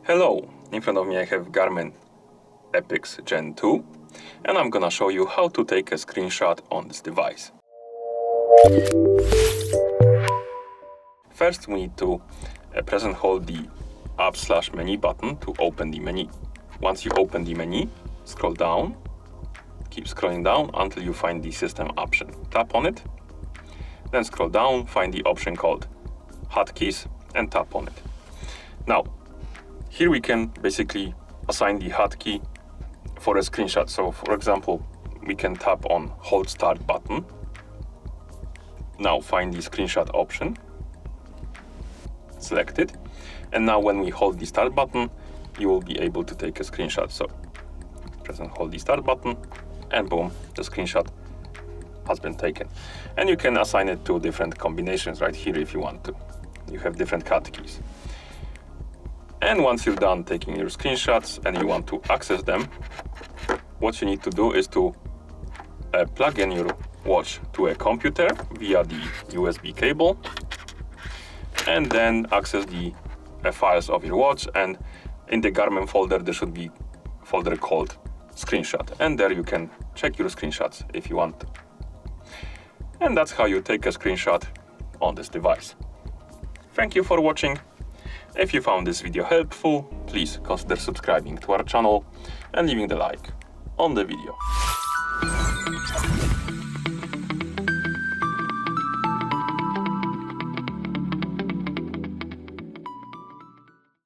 Hello, in front of me I have GARMIN Epix Gen 2 and I'm gonna show you how to take a screenshot on this device. First we need to press and hold the App/Menu button to open the menu. Once you open the menu, scroll down, keep scrolling down until you find the system option. Tap on it, then scroll down, find the option called hotkeys and tap on it. Now, here we can basically assign the hotkey for a screenshot. So for example, we can tap on Hold Start button. Now find the screenshot option, select it, and now when we hold the Start button, you will be able to take a screenshot. So press and hold the Start button, and boom, the screenshot has been taken. And you can assign it to different combinations right here if you want to. You have different hotkeys. And once you're done taking your screenshots and you want to access them, what you need to do is to plug in your watch to a computer via the USB cable, and then access the files of your watch. And in the Garmin folder, there should be a folder called Screenshot, and there you can check your screenshots if you want to. And that's how you take a screenshot on this device. Thank you for watching. If you found this video helpful, please consider subscribing to our channel and leaving the like on the video.